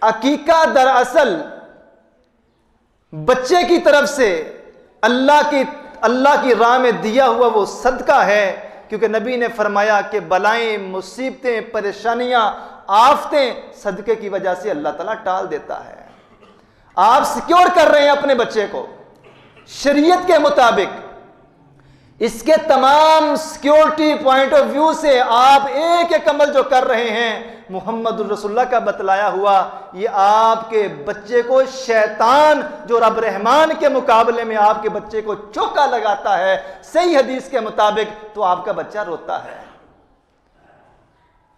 عقیقہ دراصل بچے کی طرف سے اللہ کی راہ میں دیا ہوا وہ صدقہ ہے، کیونکہ نبی نے فرمایا کہ بلائیں، مصیبتیں، پریشانیاں، آفتیں صدقے کی وجہ سے اللہ تعالیٰ ٹال دیتا ہے۔ آپ سیکیور کر رہے ہیں اپنے بچے کو شریعت کے مطابق، اس کے تمام سیکیورٹی پوائنٹ آف ویو سے آپ ایک ایک عمل جو کر رہے ہیں محمد الرسول اللہ کا بتلایا ہوا، یہ آپ کے بچے کو شیطان جو رب رحمان کے مقابلے میں آپ کے بچے کو چوکا لگاتا ہے صحیح حدیث کے مطابق، تو آپ کا بچہ روتا ہے۔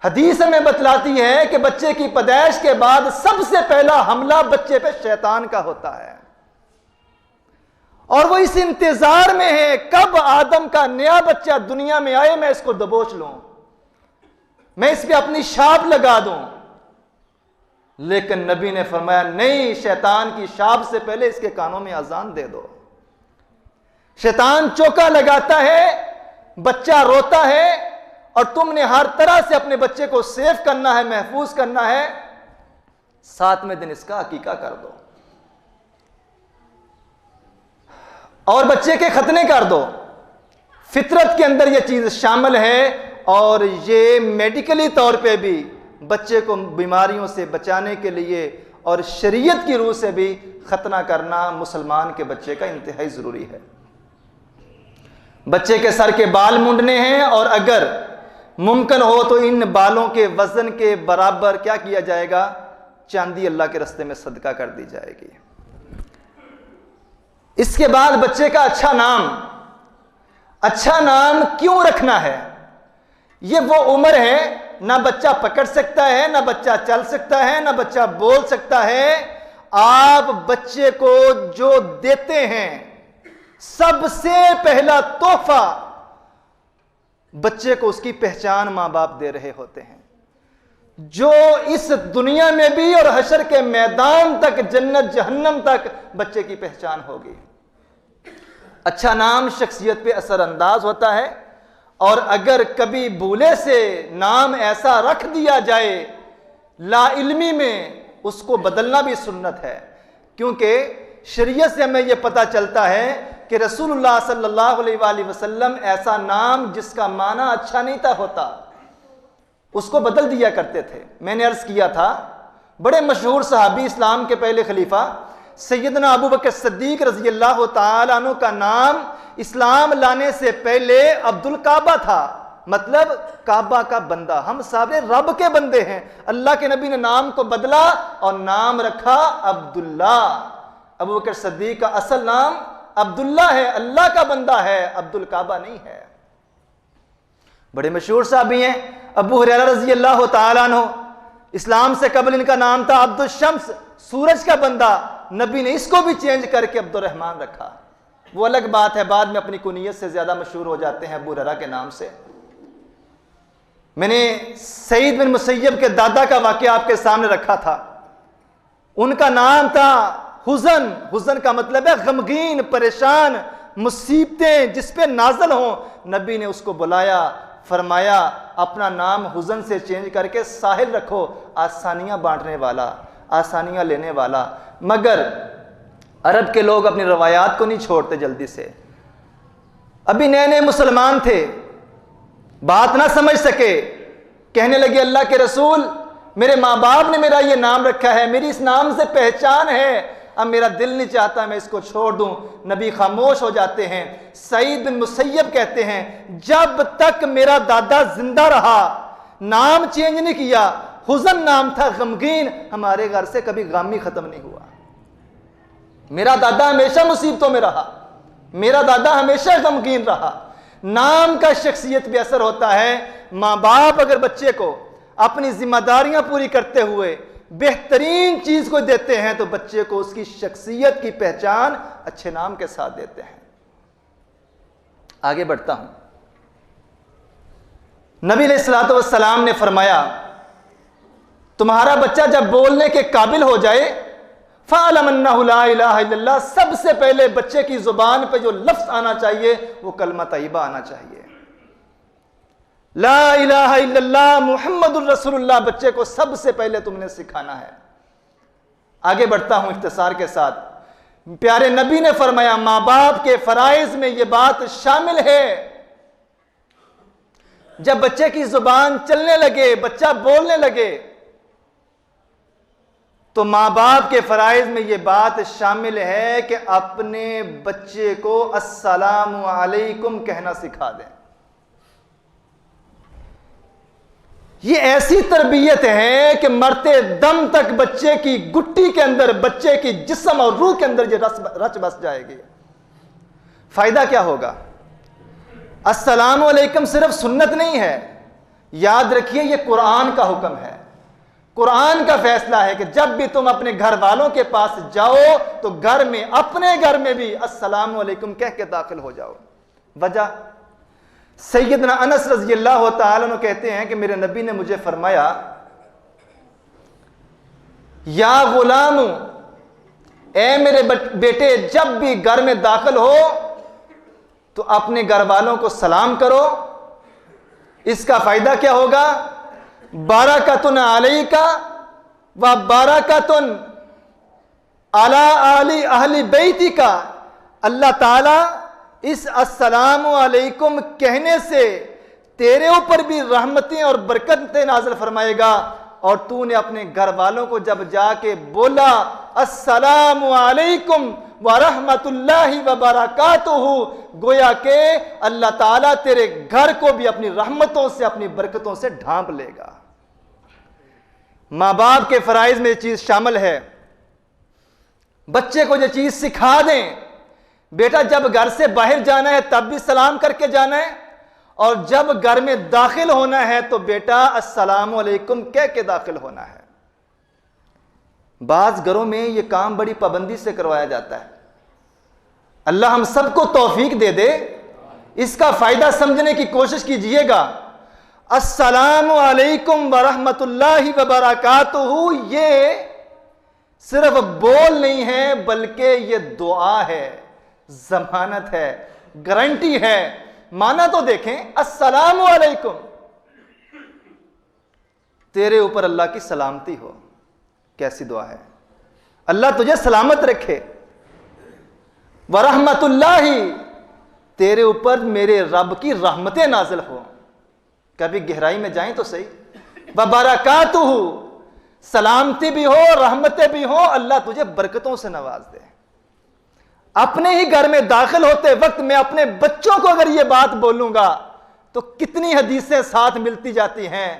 حدیث ہمیں بتلاتی ہے کہ بچے کی پیدائش کے بعد سب سے پہلا حملہ بچے پہ شیطان کا ہوتا ہے، اور وہ اس انتظار میں ہے کب آدم کا نیا بچہ دنیا میں آئے، میں اس کو دبوچ لوں، میں اس پہ اپنی شاپ لگا دوں۔ لیکن نبی نے فرمایا نہیں، شیطان کی شاپ سے پہلے اس کے کانوں میں اذان دے دو۔ شیطان چوکا لگاتا ہے، بچہ روتا ہے، اور تم نے ہر طرح سے اپنے بچے کو سیف کرنا ہے، محفوظ کرنا ہے، 7ویں دن اس کا عقیقہ کر دو اور بچے کے ختنے کر دو۔ فطرت کے اندر یہ چیز شامل ہے، اور یہ میڈیکلی طور پہ بھی بچے کو بیماریوں سے بچانے کے لیے اور شریعت کی روح سے بھی ختنہ کرنا مسلمان کے بچے کا انتہائی ضروری ہے۔ بچے کے سر کے بال مونڈنے ہیں، اور اگر ممکن ہو تو ان بالوں کے وزن کے برابر کیا کیا جائے گا؟ چاندی اللہ کے راستے میں صدقہ کر دی جائے گی۔ اس کے بعد بچے کا اچھا نام کیوں رکھنا ہے؟ یہ وہ عمر ہے، نہ بچہ پکڑ سکتا ہے، نہ بچہ چل سکتا ہے، نہ بچہ بول سکتا ہے۔ آپ بچے کو جو دیتے ہیں، سب سے پہلا تحفہ بچے کو اس کی پہچان ماں باپ دے رہے ہوتے ہیں، جو اس دنیا میں بھی اور حشر کے میدان تک، جنت جہنم تک بچے کی پہچان ہوگی۔ اچھا نام شخصیت پہ اثر انداز ہوتا ہے، اور اگر کبھی بھولے سے نام ایسا رکھ دیا جائے لا علمی میں، اس کو بدلنا بھی سنت ہے، کیونکہ شریعت سے ہمیں یہ پتہ چلتا ہے کہ رسول اللہ صلی اللہ علیہ وآلہ وسلم ایسا نام جس کا معنی اچھا نہیں تھا ہوتا، اس کو بدل دیا کرتے تھے۔ میں نے عرض کیا تھا، بڑے مشہور صحابی، اسلام کے پہلے خلیفہ سیدنا ابو بکر صدیق رضی اللہ تعالیٰ عنہ کا نام اسلام لانے سے پہلے عبد الکعبہ تھا، مطلب کعبہ کا بندہ۔ ہم سارے رب کے بندے ہیں۔ اللہ کے نبی نے نام کو بدلا اور نام رکھا عبداللہ۔ ابو بکر صدیق کا اصل نام عبداللہ ہے، اللہ کا بندہ ہے، عبد الکعبہ نہیں ہے۔ بڑے مشہور صحابی ہیں ابو ہریرہ رضی اللہ تعالیٰ عنہ، اسلام سے قبل ان کا نام تھا عبد الشمس، سورج کا بندہ۔ نبی نے اس کو بھی چینج کر کے عبد الرحمن رکھا۔ وہ الگ بات ہے، بعد میں اپنی کنیت سے زیادہ مشہور ہو جاتے ہیں ابو ہریرہ کے نام سے۔ میں نے سعید بن مسیب کے دادا کا واقعہ آپ کے سامنے رکھا تھا۔ ان کا نام تھا حزن۔ حزن کا مطلب ہے غمگین، پریشان، مصیبتیں جس پہ نازل ہوں۔ نبی نے اس کو بلایا، فرمایا اپنا نام حزن سے چینج کر کے ساحل رکھو، آسانیاں بانٹنے والا، آسانیاں لینے والا۔ مگر عرب کے لوگ اپنی روایات کو نہیں چھوڑتے جلدی سے۔ ابھی نئے نئے مسلمان تھے، بات نہ سمجھ سکے، کہنے لگے اللہ کے رسول، میرے ماں باپ نے میرا یہ نام رکھا ہے، میری اس نام سے پہچان ہے، اب میرا دل نہیں چاہتا میں اس کو چھوڑ دوں۔ نبی خاموش ہو جاتے ہیں۔ سعید بن مسیب کہتے ہیں جب تک میرا دادا زندہ رہا نام چینج نہیں کیا۔ حزن نام تھا، غمگین، ہمارے گھر سے کبھی غم ہی ختم نہیں ہوا۔ میرا دادا ہمیشہ مصیبتوں میں رہا، میرا دادا ہمیشہ غمگین رہا۔ نام کا شخصیت بھی اثر ہوتا ہے۔ ماں باپ اگر بچے کو اپنی ذمہ داریاں پوری کرتے ہوئے بہترین چیز کو دیتے ہیں تو بچے کو اس کی شخصیت کی پہچان اچھے نام کے ساتھ دیتے ہیں۔ آگے بڑھتا ہوں۔ نبی علیہ الصلوۃ والسلام نے فرمایا تمہارا بچہ جب بولنے کے قابل ہو جائے فَعَلَمْ أَنَّهُ لَا إِلَهَ إِلَّا اللَّهِ، سب سے پہلے بچے کی زبان پہ جو لفظ آنا چاہیے وہ کلمہ طیبہ آنا چاہیے، لا الہ الا اللہ محمد الرسول اللہ۔ بچے کو سب سے پہلے تم نے سکھانا ہے۔ آگے بڑھتا ہوں اختصار کے ساتھ. پیارے نبی نے فرمایا ماں باپ کے فرائض میں یہ بات شامل ہے. جب بچے کی زبان چلنے لگے، بچہ بولنے لگے، تو ماں باپ کے فرائض میں یہ بات شامل ہے کہ اپنے بچے کو السلام علیکم کہنا سکھا دیں. یہ ایسی تربیت ہے کہ مرتے دم تک بچے کی گٹی کے اندر، بچے کی جسم اور روح کے اندر یہ رچ بس جائے گی. فائدہ کیا ہوگا؟ السلام علیکم صرف سنت نہیں ہے، یاد رکھیے یہ قرآن کا حکم ہے. قرآن کا فیصلہ ہے کہ جب بھی تم اپنے گھر والوں کے پاس جاؤ تو گھر میں، اپنے گھر میں بھی السلام علیکم کہہ کے داخل ہو جاؤ. وجہ سیدنا انس رضی اللہ تعالیٰ عنہ کہتے ہیں کہ میرے نبی نے مجھے فرمایا یا غلام، اے میرے بیٹے، جب بھی گھر میں داخل ہو تو اپنے گھر والوں کو سلام کرو. اس کا فائدہ کیا ہوگا؟ بارکۃ علیک و بارکۃ علی آل اہل بیتک. اللہ تعالی اس السلام علیکم کہنے سے تیرے اوپر بھی رحمتیں اور برکتیں نازل فرمائے گا. اور تو نے اپنے گھر والوں کو جب جا کے بولا السلام علیکم ورحمۃ اللہ وبرکاتہ، گویا کہ اللہ تعالیٰ تیرے گھر کو بھی اپنی رحمتوں سے، اپنی برکتوں سے ڈھانپ لے گا. ماں باپ کے فرائض میں یہ چیز شامل ہے. بچے کو یہ چیز سکھا دیں، بیٹا جب گھر سے باہر جانا ہے تب بھی سلام کر کے جانا ہے، اور جب گھر میں داخل ہونا ہے تو بیٹا السلام علیکم کہہ کے داخل ہونا ہے. بعض گھروں میں یہ کام بڑی پابندی سے کروایا جاتا ہے. اللہ ہم سب کو توفیق دے دے. اس کا فائدہ سمجھنے کی کوشش کیجئے گا. السلام علیکم ورحمۃ اللہ وبرکاتہ یہ صرف بول نہیں ہے بلکہ یہ دعا ہے، ضمانت ہے، گارنٹی ہے. مانا تو دیکھیں، السلام علیکم، تیرے اوپر اللہ کی سلامتی ہو. کیسی دعا ہے؟ اللہ تجھے سلامت رکھے. ورحمۃ اللہ، تیرے اوپر میرے رب کی رحمتیں نازل ہو. کبھی گہرائی میں جائیں تو صحیح. وبرکاتہ، سلامتی بھی ہو، رحمتیں بھی ہو، اللہ تجھے برکتوں سے نواز دے. اپنے ہی گھر میں داخل ہوتے وقت میں اپنے بچوں کو اگر یہ بات بولوں گا تو کتنی حدیثیں ساتھ ملتی جاتی ہیں.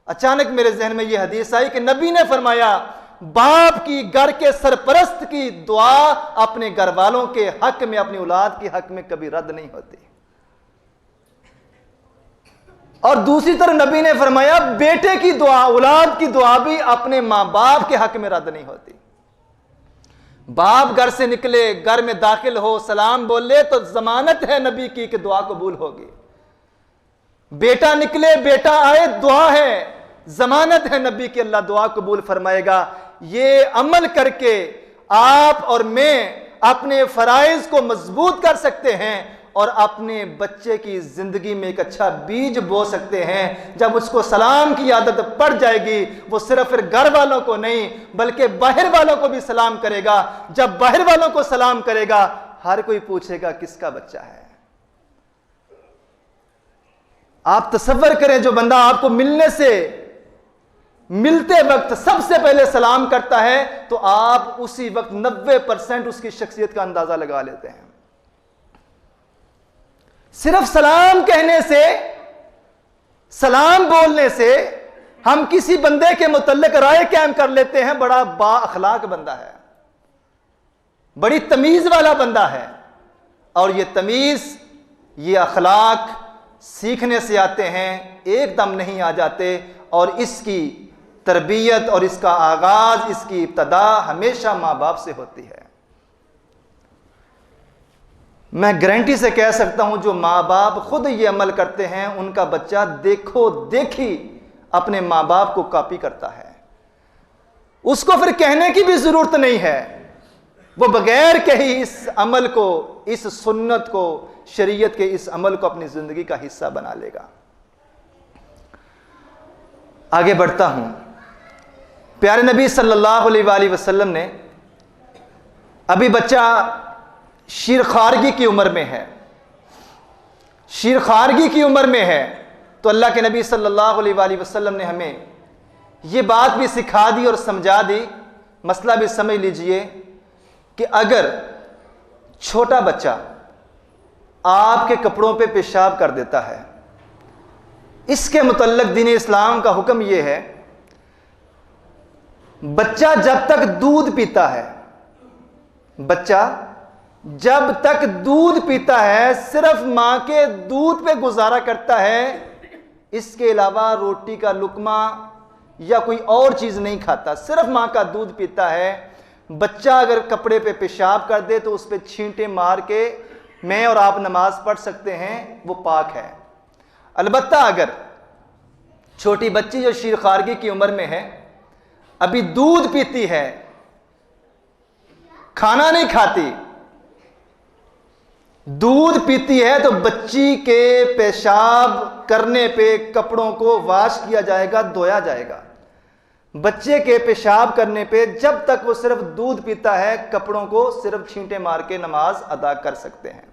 اچانک میرے ذہن میں یہ حدیث آئی کہ نبی نے فرمایا باپ کی گھر کے سرپرست کی دعا اپنے گھر والوں کے حق میں، اپنی اولاد کے حق میں کبھی رد نہیں ہوتی. اور دوسری طرف نبی نے فرمایا بیٹے کی دعا، اولاد کی دعا بھی اپنے ماں باپ کے حق میں رد نہیں ہوتی. باپ گھر سے نکلے، گھر میں داخل ہو، سلام بولے تو ضمانت ہے نبی کی کہ دعا قبول ہوگی. بیٹا نکلے، بیٹا آئے، دعا ہے، ضمانت ہے نبی کی اللہ دعا قبول فرمائے گا. یہ عمل کر کے آپ اور میں اپنے فرائض کو مضبوط کر سکتے ہیں اور اپنے بچے کی زندگی میں ایک اچھا بیج بو سکتے ہیں. جب اس کو سلام کی عادت پڑ جائے گی، وہ صرف پھر گھر والوں کو نہیں بلکہ باہر والوں کو بھی سلام کرے گا. جب باہر والوں کو سلام کرے گا، ہر کوئی پوچھے گا کس کا بچہ ہے. آپ تصور کریں، جو بندہ آپ کو ملتے وقت سب سے پہلے سلام کرتا ہے تو آپ اسی وقت 90% اس کی شخصیت کا اندازہ لگا لیتے ہیں. صرف سلام کہنے سے، سلام بولنے سے ہم کسی بندے کے متعلق رائے قائم کر لیتے ہیں بڑا با اخلاق بندہ ہے، بڑی تمیز والا بندہ ہے. اور یہ تمیز، یہ اخلاق سیکھنے سے آتے ہیں، ایک دم نہیں آ جاتے. اور اس کی تربیت اور اس کا آغاز، اس کی ابتدا ہمیشہ ماں باپ سے ہوتی ہے. میں گارنٹی سے کہہ سکتا ہوں جو ماں باپ خود یہ عمل کرتے ہیں ان کا بچہ دیکھو دیکھی اپنے ماں باپ کو کاپی کرتا ہے. اس کو پھر کہنے کی بھی ضرورت نہیں ہے، وہ بغیر کہیں اس عمل کو، اس سنت کو، شریعت کے اس عمل کو اپنی زندگی کا حصہ بنا لے گا. آگے بڑھتا ہوں. پیارے نبی صلی اللہ علیہ وآلہ وسلم نے ابھی بچہ شیرخوارگی کی عمر میں ہے، شیرخوارگی کی عمر میں ہے، تو اللہ کے نبی صلی اللہ علیہ وآلہ وسلم نے ہمیں یہ بات بھی سکھا دی اور سمجھا دی، مسئلہ بھی سمجھ لیجئے کہ اگر چھوٹا بچہ آپ کے کپڑوں پہ پیشاب کر دیتا ہے، اس کے متعلق دین اسلام کا حکم یہ ہے، بچہ جب تک دودھ پیتا ہے، بچہ جب تک دودھ پیتا ہے صرف ماں کے دودھ پہ گزارا کرتا ہے، اس کے علاوہ روٹی کا لقمہ یا کوئی اور چیز نہیں کھاتا، صرف ماں کا دودھ پیتا ہے۔ بچہ اگر کپڑے پہ پیشاب کر دے تو اس پہ چھینٹے مار کے میں اور آپ نماز پڑھ سکتے ہیں، وہ پاک ہے۔ البتہ اگر چھوٹی بچی جو شیرخوارگی کی عمر میں ہے، ابھی دودھ پیتی ہے، کھانا نہیں کھاتی، دودھ پیتی ہے، تو بچی کے پیشاب کرنے پہ کپڑوں کو واش کیا جائے گا، دھویا جائے گا۔ بچے کے پیشاب کرنے پہ جب تک وہ صرف دودھ پیتا ہے، کپڑوں کو صرف چھینٹے مار کے نماز ادا کر سکتے ہیں۔